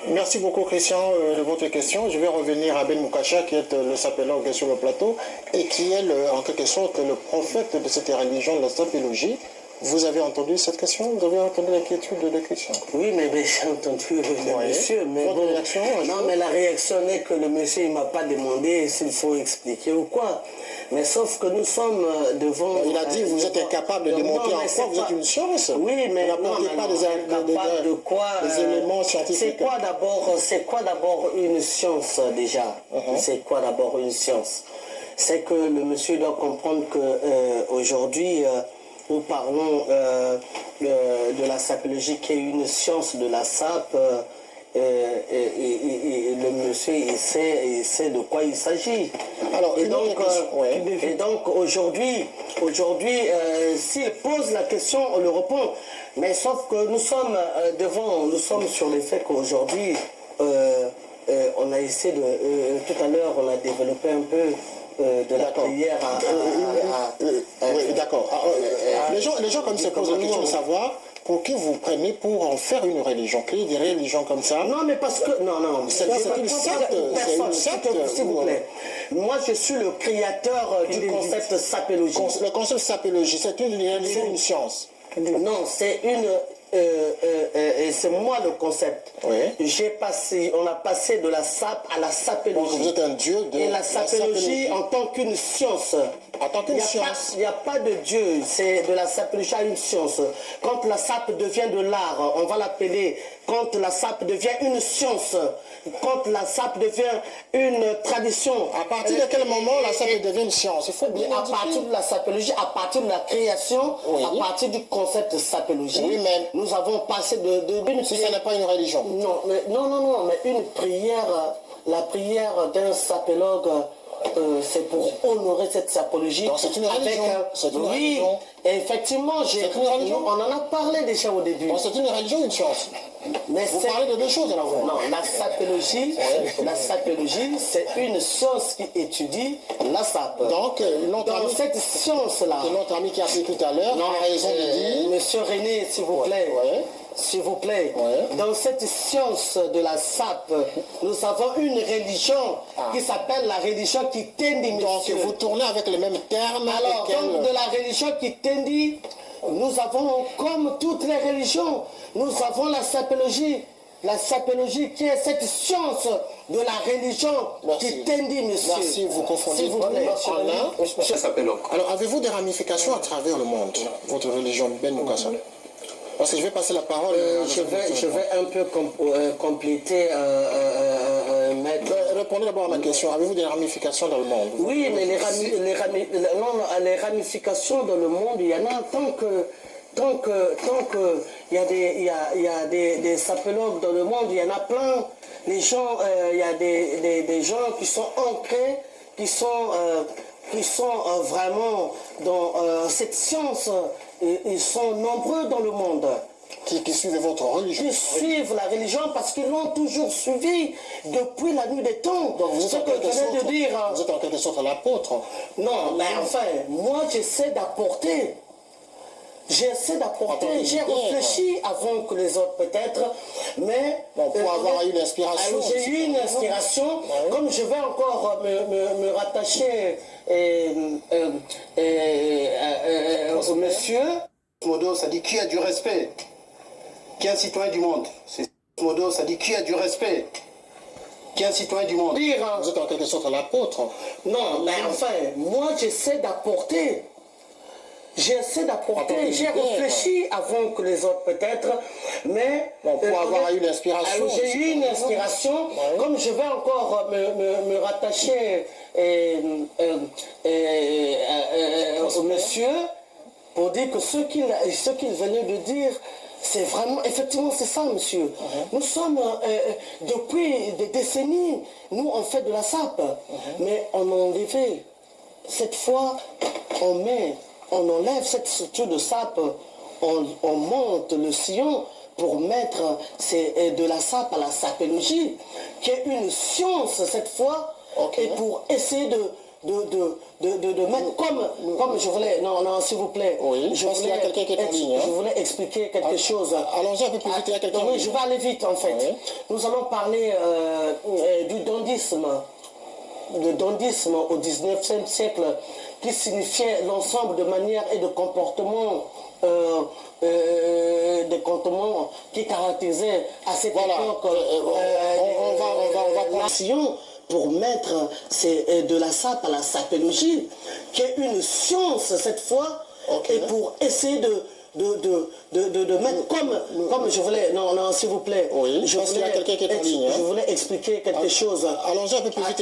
Merci beaucoup Christian de votre question. Je vais revenir à Ben Moukacha qui est le sapélogue sur le plateau et qui est en quelque sorte le prophète de cette religion de la sapélogie. Vous avez entendu cette question? Vous avez entendu l'inquiétude de Christian? Oui, mais j'ai entendu le monsieur. Mais votre réaction? Non, mais la réaction n'est que le monsieur ne m'a pas demandé s'il faut expliquer ou quoi. Mais sauf que nous sommes devant... Il a dit vous êtes incapable de démontrer en quoi vous êtes une science. Oui, mais non, pas de quoi, des éléments scientifiques. C'est quoi d'abord une science déjà? C'est quoi d'abord une science? C'est que le monsieur doit comprendre qu'aujourd'hui... nous parlons de la sapélogie qui est une science de la sape et le monsieur il sait de quoi il s'agit. Alors, et donc aujourd'hui s'il pose la question, on le répond. Mais sauf que nous sommes sur le fait qu'aujourd'hui on a essayé de tout à l'heure on a développé un peu de la prière oui, d'accord. Les gens comme se posent la question de savoir pour qui vous prenez pour en faire une religion. Qu'il y ait des religions comme ça. Non, mais parce que... Non, c'est une secte. S'il vous plaît. Moi, je suis le créateur du concept sapélogie. Le concept sapélogie, c'est une science. Non, c'est une... c'est moi le concept. Oui. On a passé de la sape à la sapélogie. Donc vous êtes un dieu de et la sapélogie en tant qu'une science. En tant qu'une science. Il n'y a pas de dieu, c'est de la sapélogie à une science. Quand la sape devient de l'art, on va l'appeler. Quand la sape devient une science, quand la sape devient une tradition. À partir de quel moment la sape devient une science? Il faut bien à partir de la sapélogie, à partir de la création, à partir du concept sapélogie. Oui, mais nous avons passé de si ce n'est pas une religion. Non, mais une prière, la prière d'un sapélogue, c'est pour honorer cette sapélogie. Donc c'est une religion. Oui, effectivement, on en a parlé déjà au début. Donc c'est une religion ou une science? Mais vous parlez de deux choses alors. Non, la sapélogie, c'est une science qui étudie la sape. Donc, dans cette science-là, notre ami qui a fait tout à l'heure a raison de dire... Monsieur René, s'il vous plaît. S'il vous plaît, dans cette science de la sape, nous avons une religion qui s'appelle la religion qui tendit. Donc vous tournez avec les mêmes termes. Alors, donc de la religion qui tendit, nous avons, comme toutes les religions, nous avons la sapélogie. La sapélogie qui est cette science de la religion qui tendit, monsieur. Merci, vous confondez. S'il vous plaît, Alors, avez-vous des ramifications à travers le monde, votre religion, Ben Moukacha? Parce que je vais passer la parole. Je vais un peu compléter. Répondez d'abord à ma question. Avez-vous des ramifications dans le monde? Oui, mais les ramifications dans le monde, il y en a tant que il y a des sapélogues dans le monde, il y en a plein. Les gens, il y a des gens qui sont ancrés, qui sont vraiment dans cette science. Ils sont nombreux dans le monde. Qui suivent votre religion. Qui suivent la religion parce qu'ils l'ont toujours suivi depuis la nuit des temps. Donc vous êtes vous êtes en quelque sorte l'apôtre. Non, mais enfin, moi j'essaie d'apporter. J'ai réfléchi avant que les autres peut-être, mais... Bon, pour avoir eu l'inspiration. J'ai eu une inspiration, comme je vais encore me rattacher au monsieur. Modo, ça dit qui a du respect, qui est un citoyen du monde. Modo, ça dit qui a du respect, qui est un citoyen du monde. Vous êtes en quelque sorte l'apôtre. Non, mais enfin, moi j'essaie d'apporter. J'ai réfléchi avant que les autres peut-être, mais... Bon, pour avoir eu l'inspiration. J'ai eu une inspiration, comme je vais encore me rattacher au monsieur, pour dire que ce qu'il venait de dire, c'est vraiment, effectivement c'est ça monsieur. Nous sommes, depuis des décennies, nous on fait de la sape, mais on a enlevé. Cette fois, on enlève cette structure de sape, on monte le sillon pour mettre de la sape à la sapélogie, qui est une science cette fois, et pour essayer de mettre comme je voulais, non, s'il vous plaît. Oui, je pense qu'il y a quelqu'un qui est en ligne. Je voulais expliquer quelque chose. Allons-y un peu plus vite, il y a quelqu'un en Oui, ligne. je vais aller vite en fait. Oui. Nous allons parler du dandisme. Le dandisme au 19e siècle, qui signifiait l'ensemble de manières et de comportements qui caractérisaient à cette époque on va pour mettre de la sape à la sapologie, qui est une science cette fois, et pour essayer de mettre comme je voulais, non, s'il vous plaît. Oui, je pense qu'il y a quelqu'un qui est en ligne. Je voulais expliquer quelque chose. Allons-y un peu plus vite.